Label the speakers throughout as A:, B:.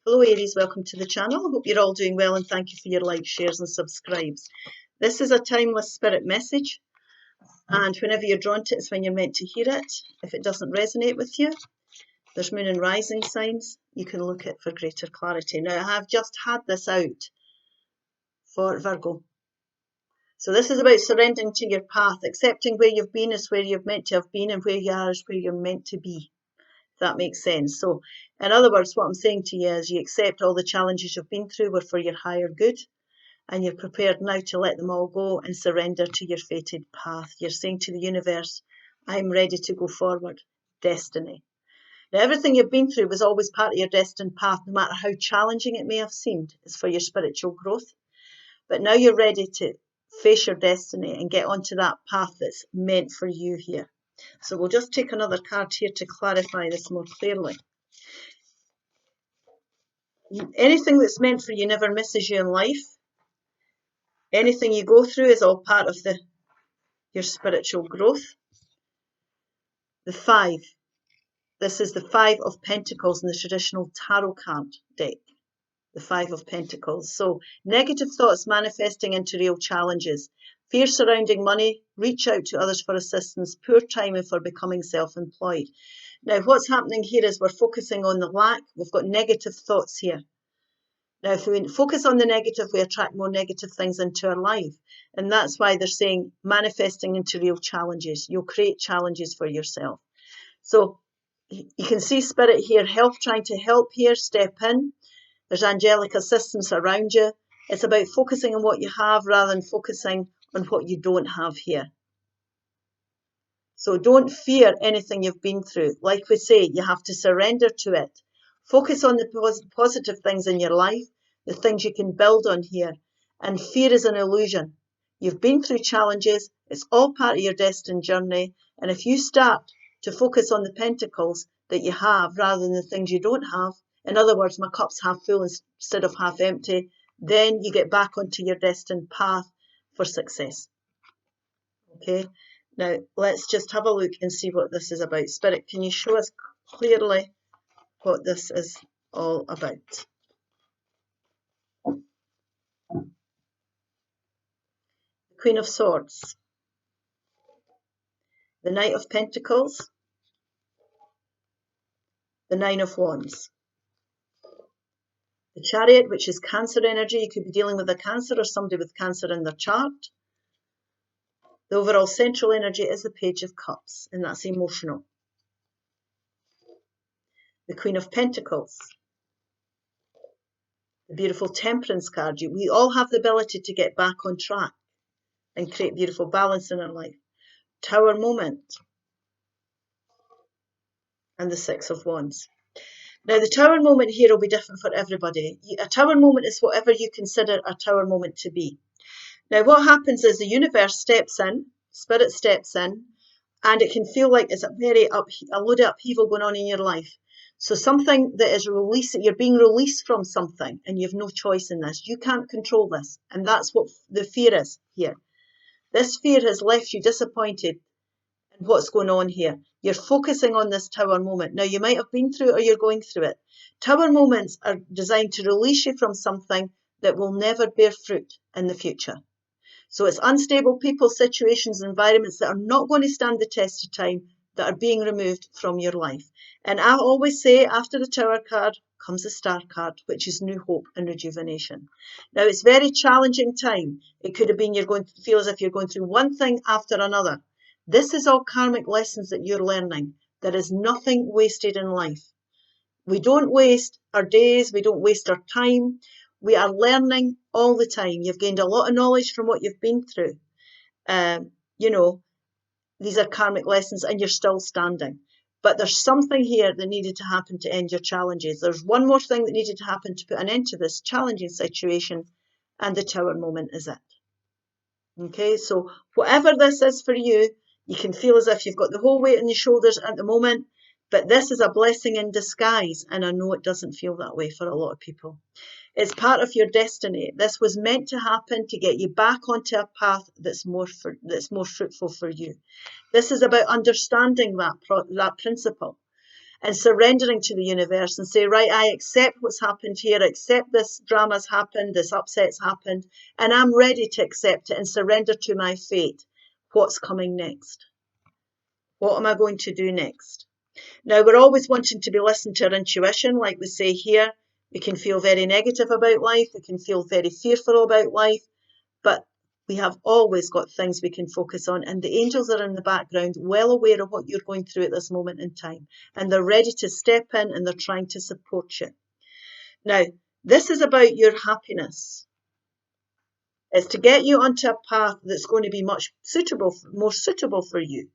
A: Hello Aries, welcome to the channel. I hope you're all doing well and thank you for your likes, shares and subscribes. This is a timeless spirit message and whenever you're drawn to it, it's when you're meant to hear it. If it doesn't resonate with you, there's moon and rising signs. You can look at for greater clarity. Now I have just had this out for Virgo. So this is about surrendering to your path. Accepting where you've been is where you're meant to have been and where you are is where you're meant to be. If that makes sense. So in other words, what I'm saying to you is you accept all the challenges you've been through were for your higher good and you're prepared now to let them all go and surrender to your fated path. You're saying to the universe, I'm ready to go forward. Destiny. Now everything you've been through was always part of your destined path, no matter how challenging it may have seemed. It's for your spiritual growth. But now you're ready to face your destiny and get onto that path that's meant for you here. So we'll just take another card here to clarify this more clearly. Anything that's meant for you never misses you in life. Anything you go through is all part of your spiritual growth. The 5. This is the 5 of Pentacles in the traditional tarot card deck. The 5 of Pentacles. So negative thoughts manifesting into real challenges. Fear surrounding money. Reach out to others for assistance. Poor timing for becoming self-employed. Now what's happening here is we're focusing on the lack. We've got negative thoughts here. Now if we focus on the negative, we attract more negative things into our life. And that's why they're saying manifesting into real challenges. You'll create challenges for yourself. So you can see spirit here, trying to help here, step in. There's angelic assistance around you. It's about focusing on what you have rather than focusing on what you don't have here. So don't fear anything you've been through. Like we say, you have to surrender to it. Focus on the positive things in your life, the things you can build on here. And fear is an illusion. You've been through challenges. It's all part of your destined journey. And if you start to focus on the pentacles that you have rather than the things you don't have, in other words, my cup's half full instead of half empty, then you get back onto your destined path for success. Okay, now let's just have a look and see what this is about. Spirit, can you show us clearly what this is all about? The Queen of Swords, the Knight of Pentacles, the 9 of Wands. The Chariot, which is Cancer energy. You could be dealing with a Cancer or somebody with Cancer in their chart. The overall central energy is the Page of Cups, and that's emotional. The Queen of Pentacles. The beautiful Temperance card. We all have the ability to get back on track and create beautiful balance in our life. Tower moment. And the 6 of Wands. Now, the tower moment here will be different for everybody. A tower moment is whatever you consider a tower moment to be. Now, what happens is the universe steps in, spirit steps in, and it can feel like there's a load of upheaval going on in your life. So something that is released, you're being released from something, and you have no choice in this. You can't control this, and that's what the fear is here. This fear has left you disappointed in what's going on here. You're focusing on this tower moment. Now, you might have been through it or you're going through it. Tower moments are designed to release you from something that will never bear fruit in the future. So it's unstable people, situations, environments that are not going to stand the test of time that are being removed from your life. And I always say after the Tower card comes the Star card, which is new hope and rejuvenation. Now, it's a very challenging time. It could have been you're going to feel as if you're going through one thing after another. This is all karmic lessons that you're learning. There is nothing wasted in life. We don't waste our days. We don't waste our time. We are learning all the time. You've gained a lot of knowledge from what you've been through. You know, these are karmic lessons and you're still standing. But there's something here that needed to happen to end your challenges. There's one more thing that needed to happen to put an end to this challenging situation, and the Tower moment is it. Okay, so whatever this is for you, you can feel as if you've got the whole weight on your shoulders at the moment, but this is a blessing in disguise, and I know it doesn't feel that way for a lot of people. It's part of your destiny. This was meant to happen to get you back onto a path that's more fruitful for you. This is about understanding that principle. and surrendering to the universe and say, right, I accept what's happened here. I accept this drama's happened, this upset's happened, and I'm ready to accept it and surrender to my fate. What's coming next? What am I going to do next? Now, we're always wanting to be listening to our intuition, like we say here. We can feel very negative about life. We can feel very fearful about life, but we have always got things we can focus on, and the angels are in the background, well aware of what you're going through at this moment in time, and they're ready to step in and they're trying to support you. Now, this is about your happiness. It's to get you onto a path that's going to be more suitable for you.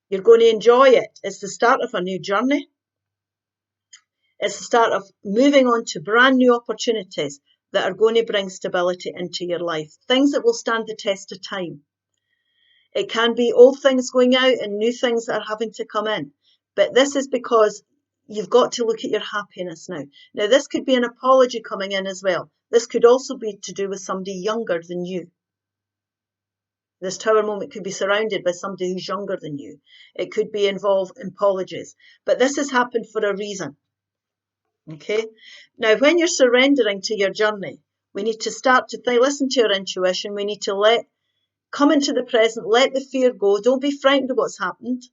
A: You're going to enjoy it. It's the start of a new journey. It's the start of moving on to brand new opportunities that are going to bring stability into your life, things that will stand the test of time. It can be old things going out and new things that are having to come in. But this is because you've got to look at your happiness now. Now, this could be an apology coming in as well. This could also be to do with somebody younger than you. This Tower moment could be surrounded by somebody who's younger than you. It could be involved in apologies. But this has happened for a reason. Okay? Now, when you're surrendering to your journey, we need to start to listen to your intuition. We need to come into the present, let the fear go. Don't be frightened of what's happened.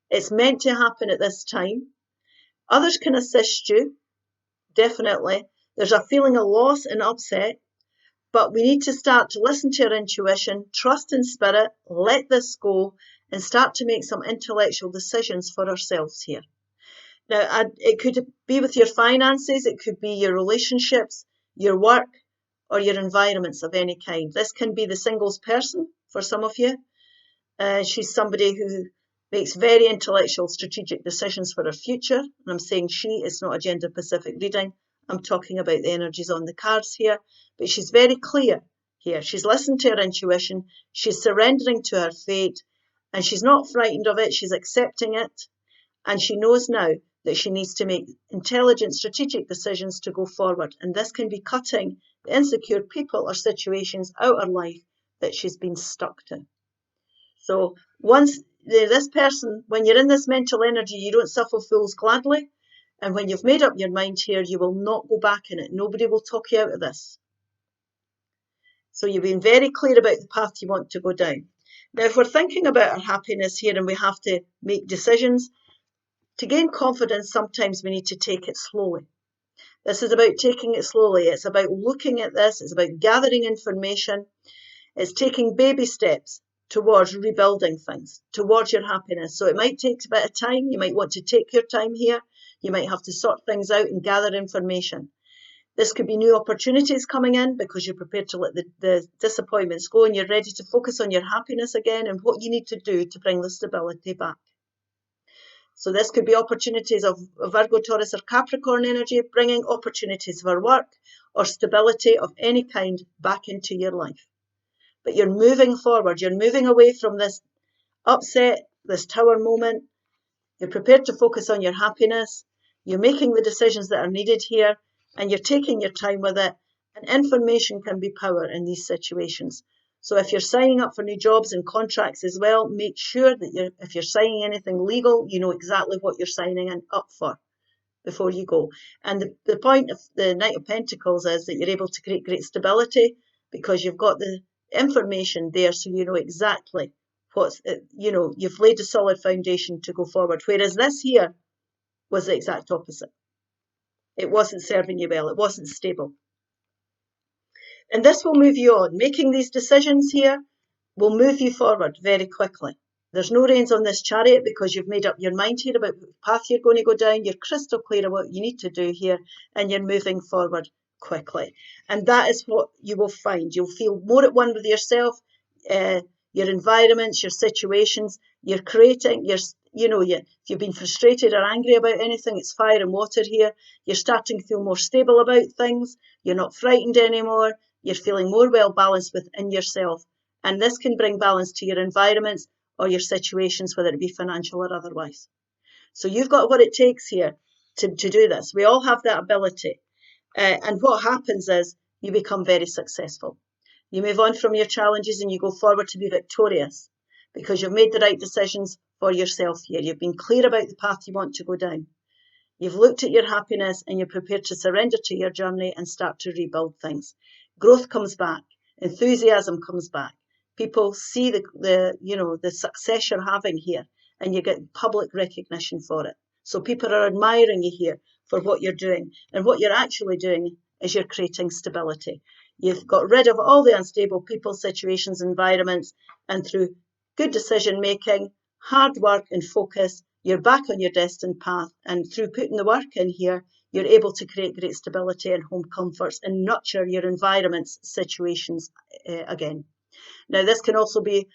A: It's meant to happen at this time. Others can assist you, definitely. There's a feeling of loss and upset, but we need to start to listen to your intuition, trust in spirit, let this go, and start to make some intellectual decisions for ourselves here. Now, it could be with your finances, it could be your relationships, your work, or your environments of any kind. This can be the singles person for some of you. She's somebody who makes very intellectual, strategic decisions for her future. And I'm saying she, it's not a gender-specific reading. I'm talking about the energies on the cards here. But she's very clear here. She's listened to her intuition. She's surrendering to her fate. And she's not frightened of it. She's accepting it. And she knows now that she needs to make intelligent, strategic decisions to go forward. And this can be cutting the insecure people or situations out of life that she's been stuck to. So once this person, when you're in this mental energy, you don't suffer fools gladly. And when you've made up your mind here, you will not go back in it. Nobody will talk you out of this. So you've been very clear about the path you want to go down. Now, if we're thinking about our happiness here and we have to make decisions, to gain confidence, sometimes we need to take it slowly. This is about taking it slowly. It's about looking at this. It's about gathering information. It's taking baby steps towards rebuilding things, towards your happiness. So it might take a bit of time. You might want to take your time here. You might have to sort things out and gather information. This could be new opportunities coming in because you're prepared to let the disappointments go and you're ready to focus on your happiness again and what you need to do to bring the stability back. So this could be opportunities of Virgo, Taurus or Capricorn energy, bringing opportunities for work or stability of any kind back into your life. But you're moving forward. You're moving away from this upset, this Tower moment. You're prepared to focus on your happiness. You're making the decisions that are needed here and you're taking your time with it. And information can be power in these situations. So if you're signing up for new jobs and contracts as well, make sure that if you're signing anything legal, you know exactly what you're signing up for before you go. And the point of the Knight of Pentacles is that you're able to create great stability because you've got the information there so you know exactly you've laid a solid foundation to go forward. Whereas this here was the exact opposite. It wasn't serving you well. It wasn't stable. And this will move you on. Making these decisions here will move you forward very quickly. There's no reins on this chariot because you've made up your mind here about the path you're going to go down. You're crystal clear of what you need to do here and you're moving forward quickly. And that is what you will find. You'll feel more at one with yourself, your environments, your situations. You're creating, if you've been frustrated or angry about anything, it's fire and water here. You're starting to feel more stable about things. You're not frightened anymore. You're feeling more well balanced within yourself. And this can bring balance to your environments or your situations, whether it be financial or otherwise. So you've got what it takes here to do this. We all have that ability. And what happens is you become very successful. You move on from your challenges and you go forward to be victorious because you've made the right decisions for yourself here. You've been clear about the path you want to go down. You've looked at your happiness and you're prepared to surrender to your journey and start to rebuild things. Growth comes back. Enthusiasm comes back. People see the success you're having here, and you get public recognition for it. So people are admiring you here for what you're doing. And what you're actually doing is you're creating stability. You've got rid of all the unstable people, situations, environments, and through good decision making, hard work and focus, you're back on your destined path. And through putting the work in here, you're able to create great stability and home comforts and nurture your environments, situations again. Now, this can also be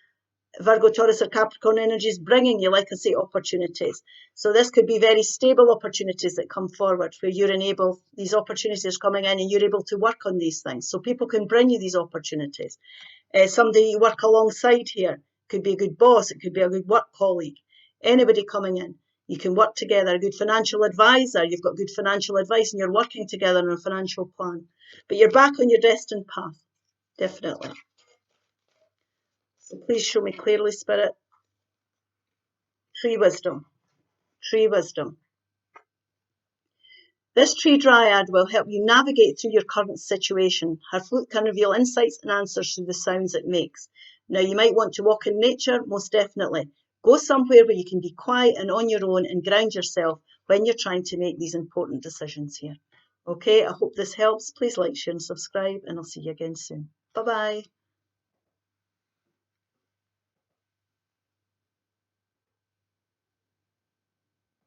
A: Virgo, Taurus, or Capricorn energies bringing you, like I say, opportunities. So this could be very stable opportunities that come forward where you're enabled, these opportunities coming in and you're able to work on these things. So people can bring you these opportunities. Somebody you work alongside here could be a good boss. It could be a good work colleague. Anybody coming in, you can work together. A good financial advisor, you've got good financial advice and you're working together on a financial plan. But you're back on your destined path, definitely. So please show me clearly, Spirit. Tree wisdom. Tree wisdom. This tree dryad will help you navigate through your current situation. Her flute can reveal insights and answers through the sounds it makes. Now, you might want to walk in nature, most definitely. Go somewhere where you can be quiet and on your own and ground yourself when you're trying to make these important decisions here. Okay, I hope this helps. Please like, share and subscribe, and I'll see you again soon. Bye-bye.